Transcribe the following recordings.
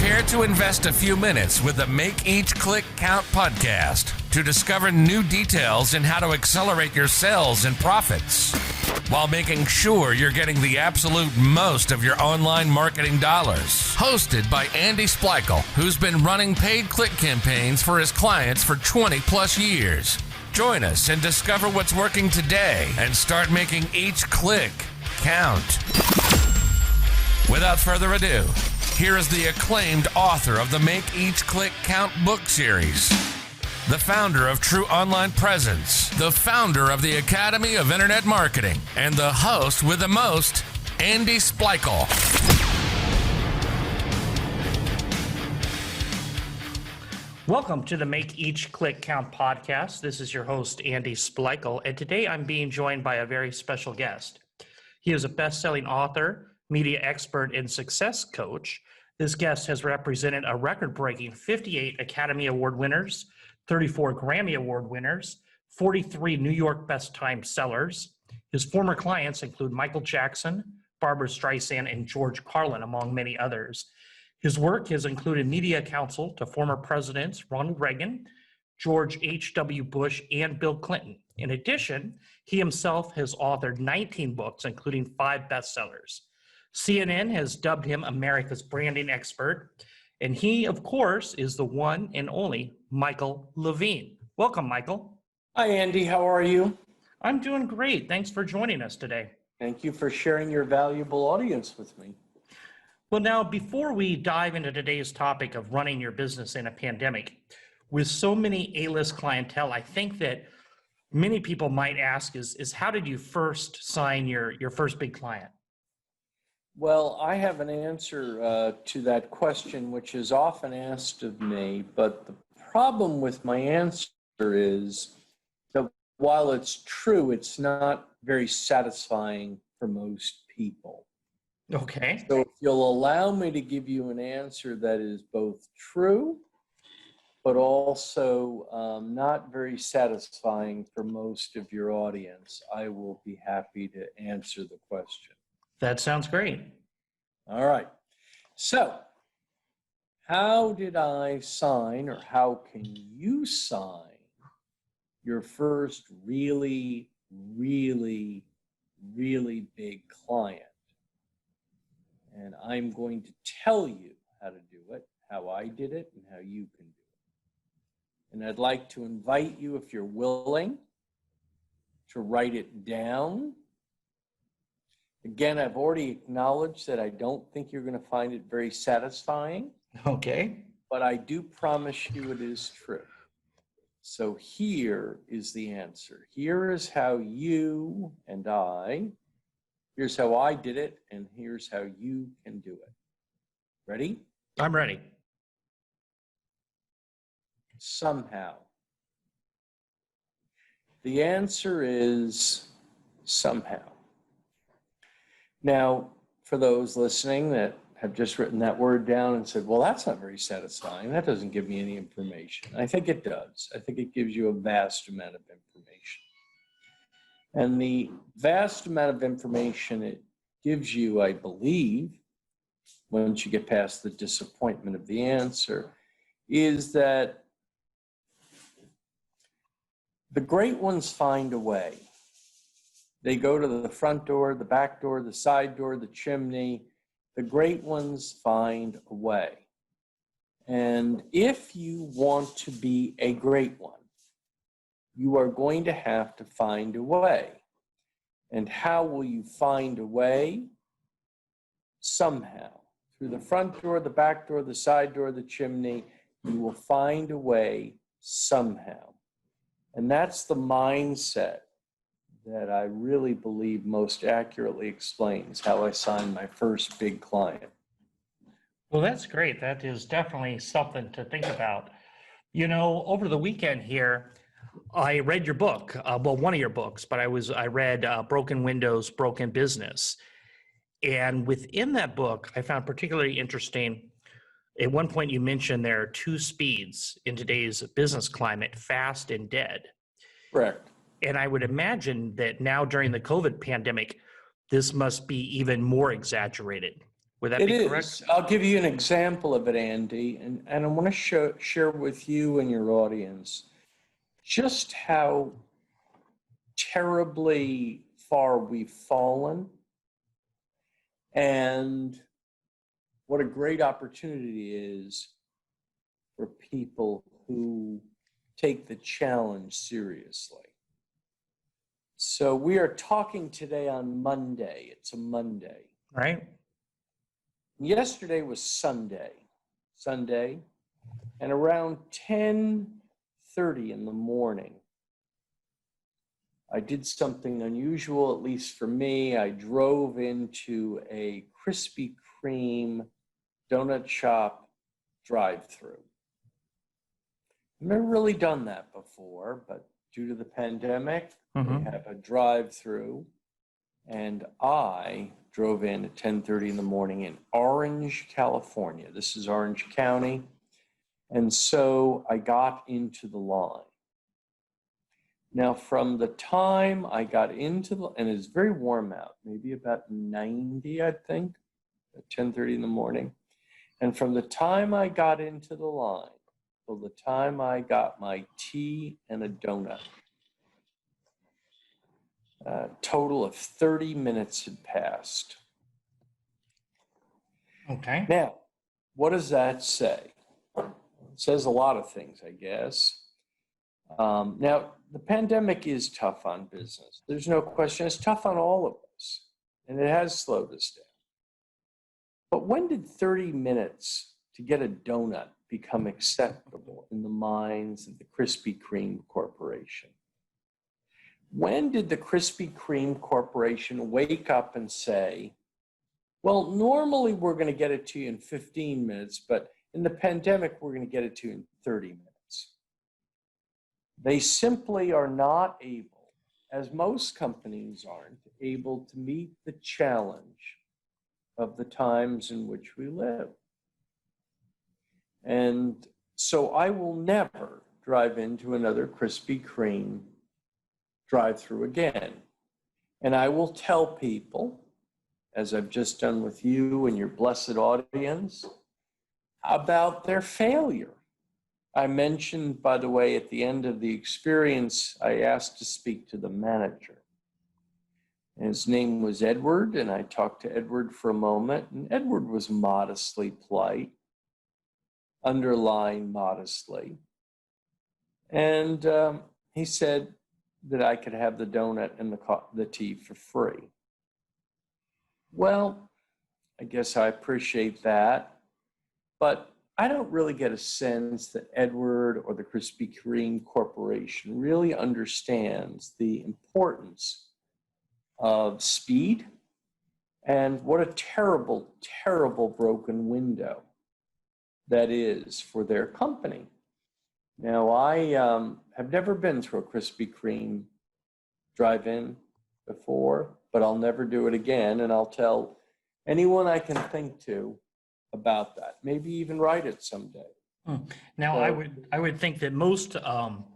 Prepare to invest a few minutes with the Make Each Click Count podcast to discover new details in how to accelerate your sales and profits while making sure you're getting the absolute most of your online marketing dollars. Hosted by Andy Splichal, who's been running paid click campaigns for his clients for 20 plus years. Join us and discover what's working today and start making each click count. Without further ado, here is the acclaimed author of the Make Each Click Count book series, the founder of True Online Presence, the founder of the Academy of Internet Marketing, and the host with the most, Andy Splichal. Welcome to the Make Each Click Count podcast. This is your host, Andy Splichal, and today I'm being joined by a very special guest. He is a best-selling author, media expert, and success coach. This guest has represented a record-breaking 58 Academy Award winners, 34 Grammy Award winners, 43 New York Best Time sellers. His former clients include Michael Jackson, Barbra Streisand, and George Carlin, among many others. His work has included media counsel to former presidents Ronald Reagan, George H.W. Bush, and Bill Clinton. In addition, he himself has authored 19 books, including 5 bestsellers. CNN has dubbed him America's branding expert, and he, of course, is the one and only Michael Levine. Welcome, Michael. Hi, Andy. How are you? I'm doing great. Thanks for joining us today. Thank you for sharing your valuable audience with me. Well, now, before we dive into today's topic of running your business in a pandemic, with so many A-list clientele, I think that many people might ask is how did you first sign your first big client? Well, I have an answer to that question, which is often asked of me, but the problem with my answer is that while it's true, it's not very satisfying for most people. Okay. So if you'll allow me to give you an answer that is both true, but also not very satisfying for most of your audience, I will be happy to answer the question. That sounds great. All right. So how did I sign, or how can you sign your first really, really, really big client? And I'm going to tell you how to do it, how I did it, and how you can do it. And I'd like to invite you, if you're willing, to write it down. Again, I've already acknowledged that I don't think you're going to find it very satisfying. Okay. But I do promise you it is true. So here is the answer. Here is how you and here's how I did it, and here's how you can do it. Ready? I'm ready. Somehow. The answer is somehow. Now, for those listening that have just written that word down and said, well, that's not very satisfying. That doesn't give me any information. I think it does. I think it gives you a vast amount of information. And the vast amount of information it gives you, I believe, once you get past the disappointment of the answer, is that the great ones find a way. They go to the front door, the back door, the side door, the chimney. The great ones find a way. And if you want to be a great one, you are going to have to find a way. And how will you find a way? Somehow. Through the front door, the back door, the side door, the chimney, you will find a way somehow. And that's the mindset that I really believe most accurately explains how I signed my first big client. Well, that's great. That is definitely something to think about. You know, over the weekend here, I read your book, one of your books, but I read Broken Windows, Broken Business. And within that book, I found particularly interesting, at one point you mentioned there are 2 speeds in today's business climate, fast and dead. Correct. And I would imagine that now during the COVID pandemic, this must be even more exaggerated. Would that It be is. correct? I'll give you an example of it, Andy, and I want to share with you and your audience just how terribly far we've fallen and what a great opportunity is for people who take the challenge seriously. So we are talking today on Monday. It's a Monday. Right. Yesterday was Sunday, and around 10:30 in the morning, I did something unusual, at least for me. I drove into a Krispy Kreme donut shop drive-through. I've never really done that before, but due to the pandemic, we have a drive-through, and I drove in at 10:30 in the morning in Orange, California. This is Orange County. And so I got into the line. Now, from the time I got into the, and it's very warm out, maybe about 90, I think, at 10:30 in the morning. And from the time I got into the line till the time I got my tea and a donut, a total of 30 minutes had passed. Okay. Now, what does that say? It says a lot of things, I guess. Now, the pandemic is tough on business. There's no question. It's tough on all of us, and it has slowed us down. But when did 30 minutes to get a donut become acceptable in the minds of the Krispy Kreme Corporation? When did the Krispy Kreme Corporation wake up and say, well, normally we're going to get it to you in 15 minutes, but in the pandemic, we're going to get it to you in 30 minutes? They simply are not able, as most companies aren't, able to meet the challenge of the times in which we live. And so I will never drive into another Krispy Kreme drive-through again. And I will tell people, as I've just done with you and your blessed audience, about their failure. I mentioned, by the way, at the end of the experience, I asked to speak to the manager. And his name was Edward, and I talked to Edward for a moment, and Edward was modestly polite, underlined modestly. And he said that I could have the donut and the tea for free. Well, I guess I appreciate that, but I don't really get a sense that Edward or the Krispy Kreme Corporation really understands the importance of speed and what a terrible, terrible broken window that is for their company. Now, I have never been through a Krispy Kreme drive-in before, but I'll never do it again, and I'll tell anyone I can think to about that. Maybe even write it someday. Now, I would think that most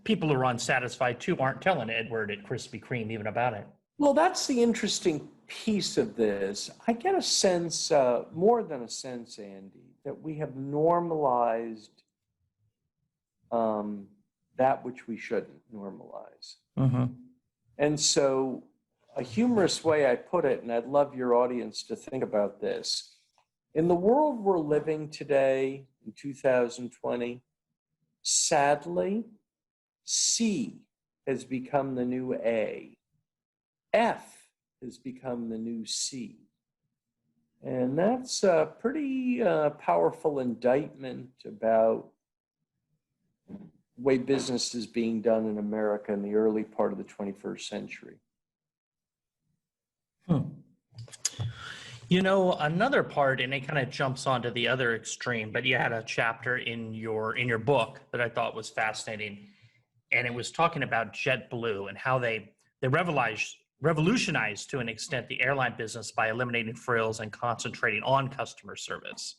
people who are unsatisfied too aren't telling Edward at Krispy Kreme even about it. Well, that's the interesting piece of this. I get a sense, more than a sense, Andy, that we have normalized that which we shouldn't normalize. And so a humorous way I put it, and I'd love your audience to think about this, in the world we're living today in 2020, sadly, C has become the new A. F has become the new C. And that's a pretty powerful indictment about the way business is being done in America in the early part of the 21st century. You know, another part, and it kind of jumps onto the other extreme, but you had a chapter in your book that I thought was fascinating, and it was talking about JetBlue and how they revolutionized to an extent the airline business by eliminating frills and concentrating on customer service.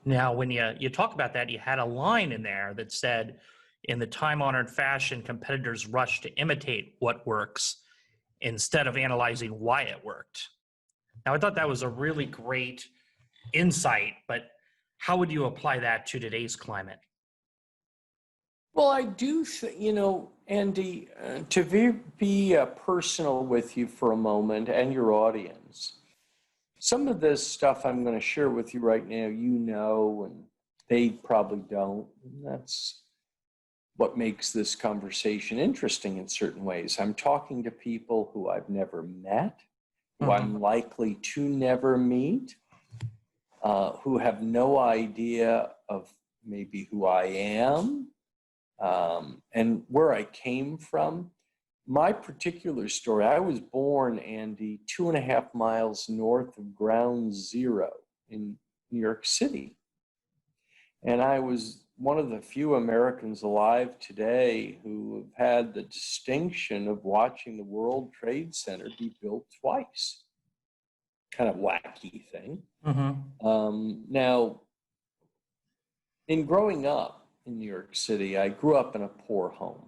Now, when you talk about that, you had a line in there that said, in the time-honored fashion, competitors rush to imitate what works instead of analyzing why it worked. Now, I thought that was a really great insight, but how would you apply that to today's climate? Well, I do think, Andy, to be personal with you for a moment and your audience, some of this stuff I'm going to share with you right now, and they probably don't. And that's what makes this conversation interesting in certain ways. I'm talking to people who I've never met, who I'm likely to never meet, who have no idea of maybe who I am, and where I came from. My particular story, I was born, Andy, 2.5 miles north of Ground Zero in New York City. And I was one of the few Americans alive today who have had the distinction of watching the World Trade Center be built twice. Kind of wacky thing. Now, in growing up in New York City, I grew up in a poor home.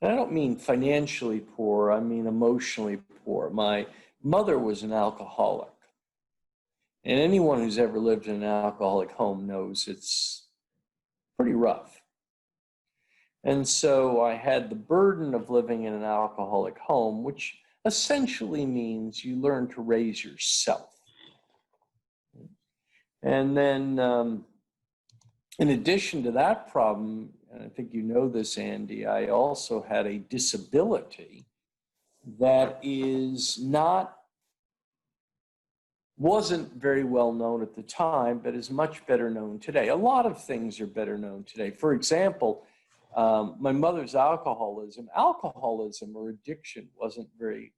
And I don't mean financially poor, I mean emotionally poor. My mother was an alcoholic. And anyone who's ever lived in an alcoholic home knows it's pretty rough. And so I had the burden of living in an alcoholic home, which essentially means you learn to raise yourself. And then, in addition to that problem, and I think you know this, Andy, I also had a disability that wasn't very well known at the time, but is much better known today. A lot of things are better known today. For example, my mother's alcoholism or addiction wasn't very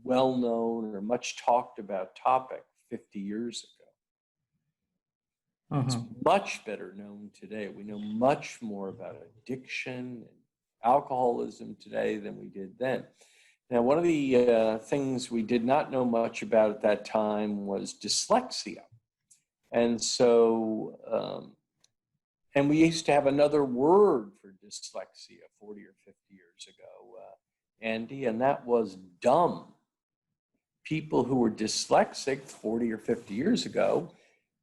well known or much talked about topic 50 years ago. It's much better known today. We know much more about addiction and alcoholism today than we did then. Now, one of the things we did not know much about at that time was dyslexia. And so, and we used to have another word for dyslexia 40 or 50 years ago, Andy, and that was dumb. People who were dyslexic 40 or 50 years ago,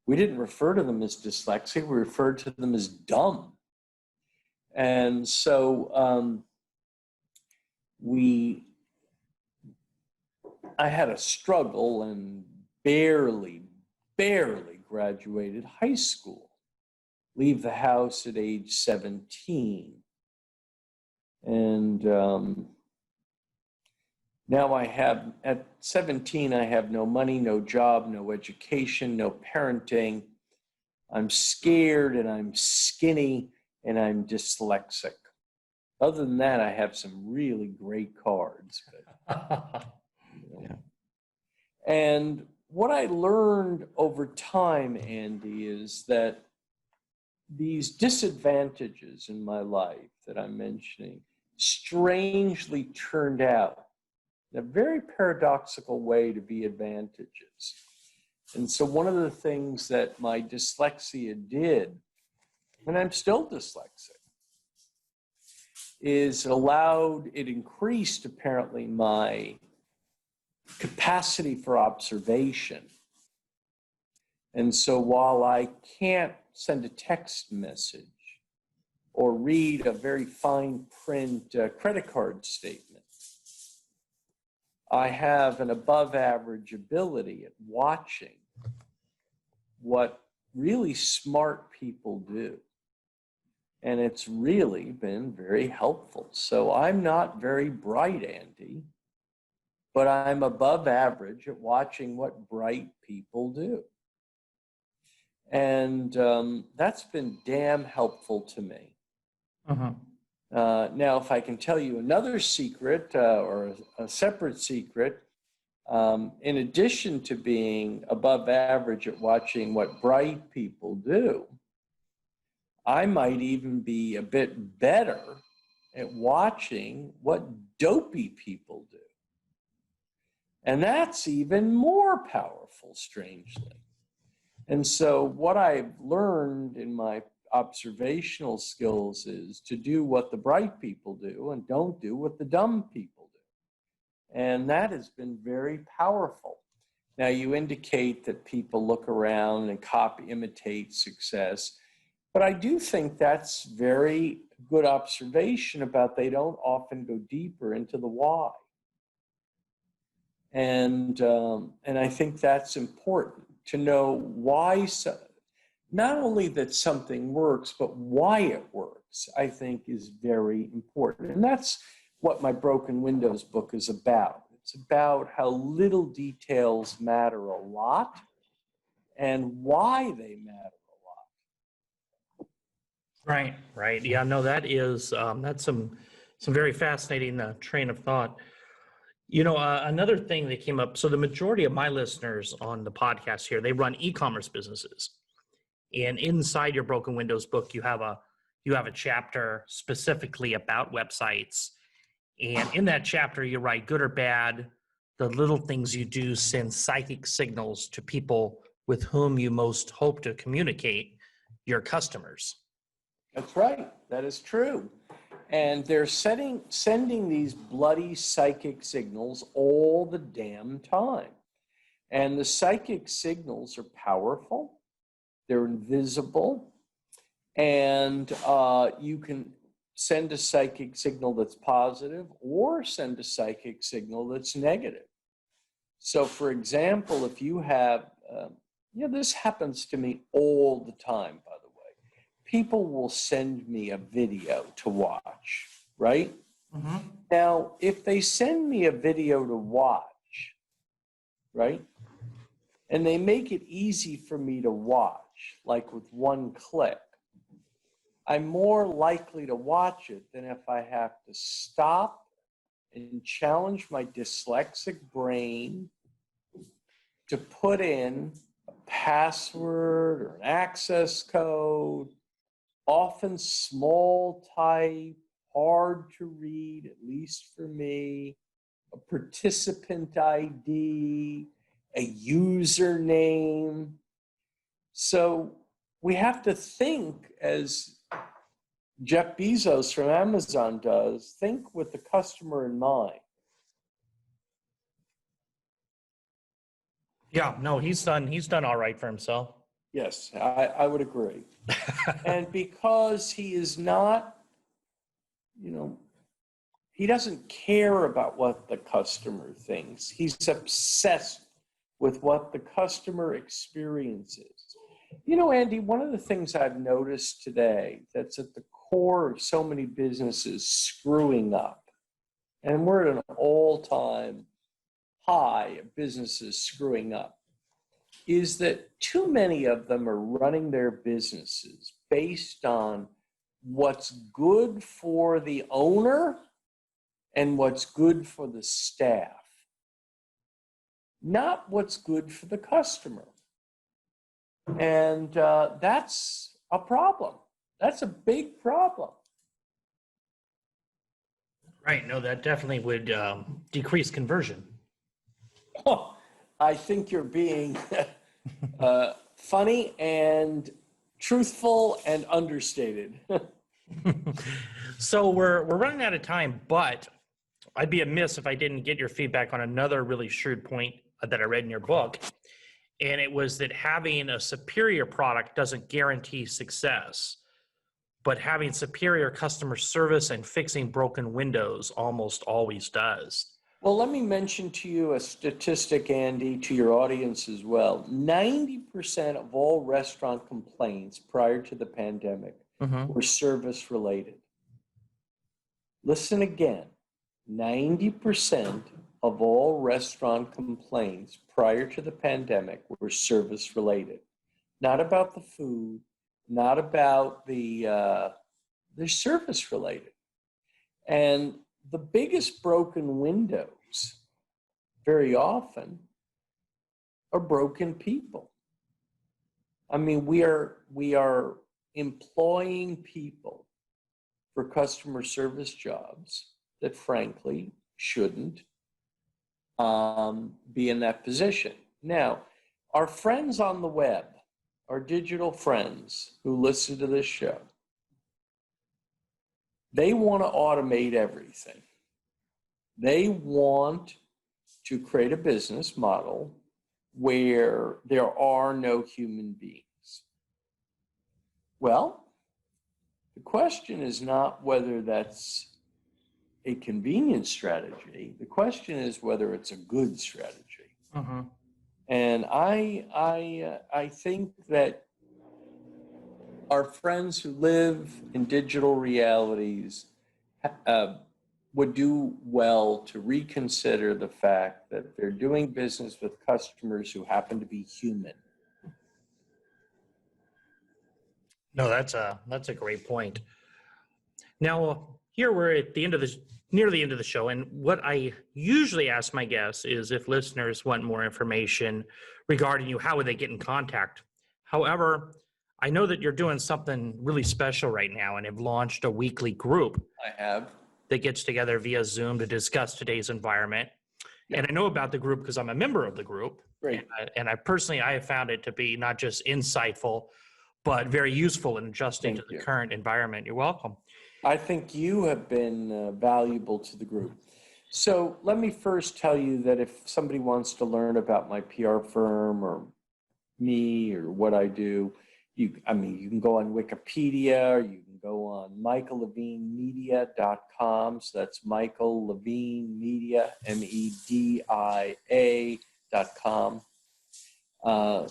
we didn't refer to them as dyslexic, we referred to them as dumb. And so I had a struggle and barely graduated high school. Leave the house at age 17. And now at 17, I have no money, no job, no education, no parenting. I'm scared and I'm skinny and I'm dyslexic. Other than that, I have some really great cards. But, Yeah. And what I learned over time, Andy, is that these disadvantages in my life that I'm mentioning strangely turned out in a very paradoxical way to be advantages. And so one of the things that my dyslexia did, and I'm still dyslexic, is it increased apparently my capacity for observation. And so while I can't send a text message or read a very fine print credit card statement, I have an above average ability at watching what really smart people do. And it's really been very helpful. So I'm not very bright, Andy, but I'm above average at watching what bright people do. And that's been damn helpful to me. Now, if I can tell you another secret or a separate secret, in addition to being above average at watching what bright people do, I might even be a bit better at watching what dopey people do. And that's even more powerful, strangely. And so what I've learned in my observational skills is to do what the bright people do and don't do what the dumb people do. And that has been very powerful. Now, you indicate that people look around and imitate success, but I do think that's very good observation about they don't often go deeper into the why. And I think that's important to know why, not only that something works, but why it works, I think is very important. And that's what my Broken Windows book is about. It's about how little details matter a lot and why they matter a lot. Right, right. Yeah, no, that is, that's some very fascinating train of thought. You know, another thing that came up, so the majority of my listeners on the podcast here, they run e-commerce businesses. And inside your Broken Windows book, you have a chapter specifically about websites. And in that chapter, you write, good or bad, the little things you do send psychic signals to people with whom you most hope to communicate, your customers. That's right. That is true. And they're sending these bloody psychic signals all the damn time. And the psychic signals are powerful. They're invisible. And you can send a psychic signal that's positive or send a psychic signal that's negative. So, for example, if you have, this happens to me all the time, by the way. People will send me a video to watch, right? Mm-hmm. Now, if they send me a video to watch, right, and they make it easy for me to watch, like with one click, I'm more likely to watch it than if I have to stop and challenge my dyslexic brain to put in a password or an access code, often small type, hard to read, at least for me, a participant ID, a username. So we have to think, as Jeff Bezos from Amazon does, think with the customer in mind. Yeah, no, he's done all right for himself. Yes, I would agree. And because he is not, he doesn't care about what the customer thinks. He's obsessed with what the customer experiences. You know, Andy, one of the things I've noticed today that's at the core of so many businesses screwing up, and we're at an all-time high of businesses screwing up, is that too many of them are running their businesses based on what's good for the owner and what's good for the staff, not what's good for the customer. And that's a problem. That's a big problem. Right. No, that definitely would decrease conversion. Oh, I think you're being funny and truthful and understated. So we're running out of time, but I'd be amiss if I didn't get your feedback on another really shrewd point that I read in your book. And it was that having a superior product doesn't guarantee success, but having superior customer service and fixing broken windows almost always does. Well, let me mention to you a statistic, Andy, to your audience as well. 90% of all restaurant complaints prior to the pandemic were service related. Listen again, 90% of all restaurant complaints prior to the pandemic were service related. Not about the food, not about they're service related. And the biggest broken windows very often are broken people. I mean, we are employing people for customer service jobs that frankly shouldn't be in that position. Now, our friends on the web, our digital friends who listen to this show, they want to automate everything. They want to create a business model where there are no human beings? Well, the question is not whether that's a convenient strategy. The question is whether it's a good strategy. Mm-hmm. And I think that our friends who live in digital realities would do well to reconsider the fact that they're doing business with customers who happen to be human. No, that's a great point. Now, here we're at the end of near the end of the show, and what I usually ask my guests is if listeners want more information regarding you, how would they get in contact? However, I know that you're doing something really special right now and have launched a weekly group I have. that gets together via Zoom to discuss today's environment. Yeah. And I know about the group because I'm a member of the group. Great. And I personally, I have found it to be not just insightful, but very useful in adjusting Thank to the you. current environment. You're welcome. I think you have been valuable to the group. So let me first tell you that if somebody wants to learn about my PR firm or me or what I do, you can go on Wikipedia, or you can go on michaellevinemedia.com. So that's Michael Levine Media, MEDIA.com.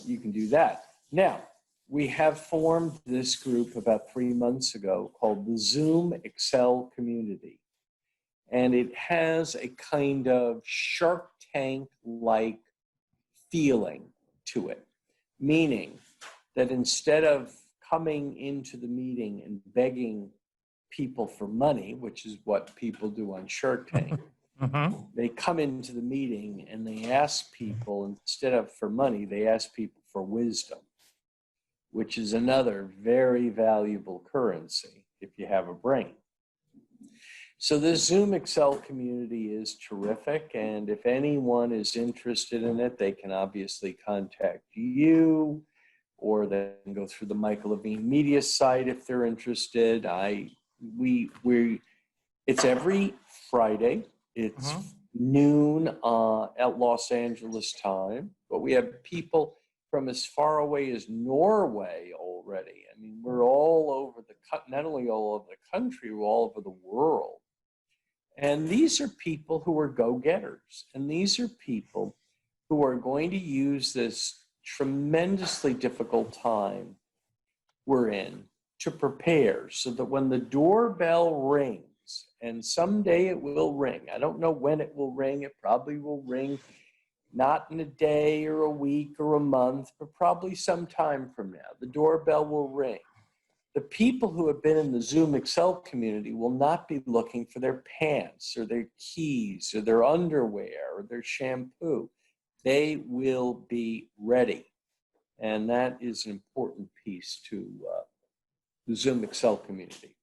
You can do that. Now, we have formed this group about 3 months ago called the Zoom Excel Community. And it has a kind of Shark Tank-like feeling to it, meaning that instead of coming into the meeting and begging people for money, which is what people do on Shark Tank, they come into the meeting and they ask people, instead of for money, they ask people for wisdom, which is another very valuable currency if you have a brain. So this Zoom Excel community is terrific, and if anyone is interested in it, they can obviously contact you, or they can go through the Michael Levine Media site if they're interested. It's every Friday. It's noon at Los Angeles time, but we have people from as far away as Norway already. I mean, we're all over not only all over the country, we're all over the world. And these are people who are go-getters. And these are people who are going to use this tremendously difficult time we're in to prepare so that when the doorbell rings, and someday it will ring, I don't know when it will ring, it probably will ring not in a day or a week or a month, but probably some time from now, the doorbell will ring. The people who have been in the Zoom Excel community will not be looking for their pants or their keys or their underwear or their shampoo. They will be ready. And that is an important piece to the Zoom Excel community.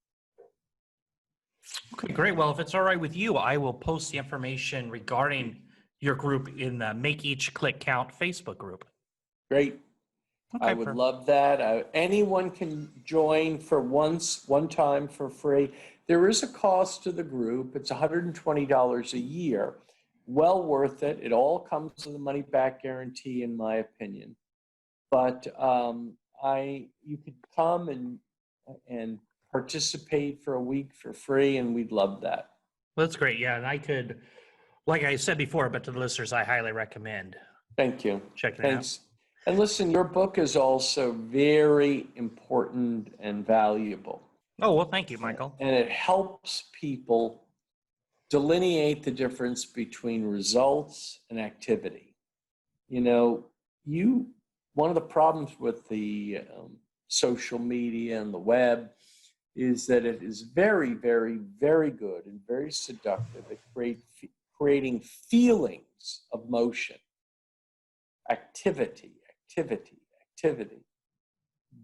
Okay, great. Well, if it's all right with you, I will post the information regarding your group in the Make Each Click Count Facebook group. Great. Okay, I would love that. Anyone can join for one time for free. There is a cost to the group. It's $120 a year. Well worth it. It all comes with a money back guarantee, in my opinion. But you could come and participate for a week for free, and we'd love that. Well, that's great. Yeah, and I could, like I said before, but to the listeners, I highly recommend. Thank you. Checking Thanks. it out. And listen, your book is also very important and valuable. Oh, well, thank you, Michael. And it helps people delineate the difference between results and activity. You know, one of the problems with the social media and the web is that it is very, very, very good and very seductive at creating feelings of motion, activity.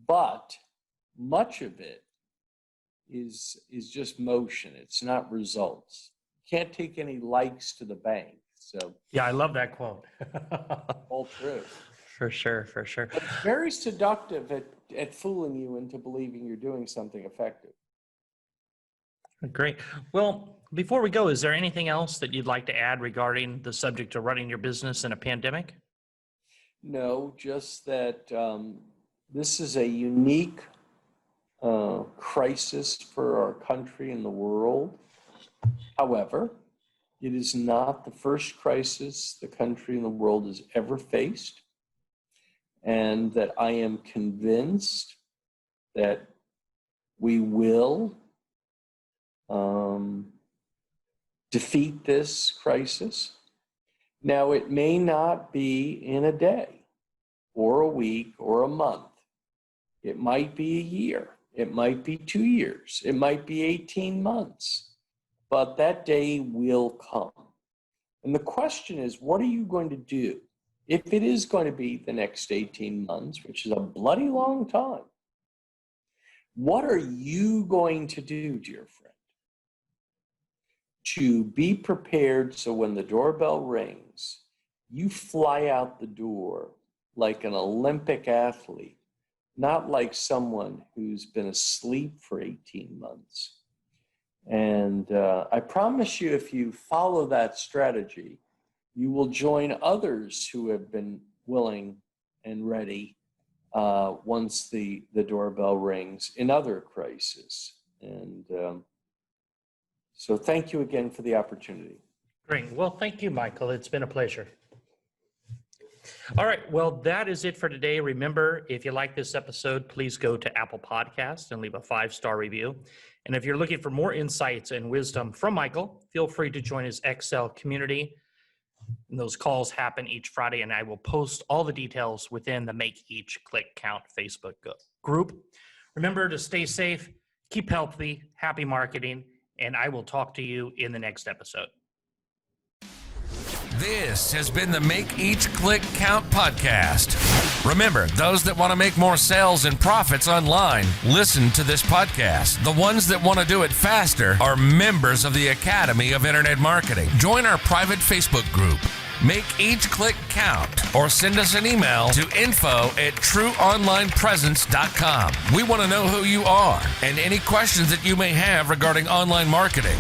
But much of it is just motion. It's not results. Can't take any likes to the bank. So yeah, I love that quote. all true. For sure. But it's very seductive at fooling you into believing you're doing something effective. Great. Well, before we go, is there anything else that you'd like to add regarding the subject of running your business in a pandemic? No, just that this is a unique crisis for our country and the world. However, it is not the first crisis the country and the world has ever faced, and that I am convinced that we will defeat this crisis. Now, it may not be in a day or a week or a month. It might be a year. It might be 2 years. It might be 18 months. But that day will come. And the question is, what are you going to do? If it is going to be the next 18 months, which is a bloody long time, what are you going to do, dear friend, to be prepared so when the doorbell rings, you fly out the door like an Olympic athlete, not like someone who's been asleep for 18 months. And I promise you, if you follow that strategy, you will join others who have been willing and ready once the doorbell rings in other crises. And so thank you again for the opportunity. Great. Well, thank you, Michael. It's been a pleasure. All right. Well, that is it for today. Remember, if you like this episode, please go to Apple Podcasts and leave a 5-star review. And if you're looking for more insights and wisdom from Michael, feel free to join his Excel community. And those calls happen each Friday, and I will post all the details within the Make Each Click Count Facebook group. Remember to stay safe, keep healthy, happy marketing, and I will talk to you in the next episode. This has been the Make Each Click Count podcast. Remember, those that want to make more sales and profits online, listen to this podcast. The ones that want to do it faster are members of the Academy of Internet Marketing. Join our private Facebook group, Make Each Click Count, or send us an email to info@trueonlinepresence.com. We want to know who you are and any questions that you may have regarding online marketing.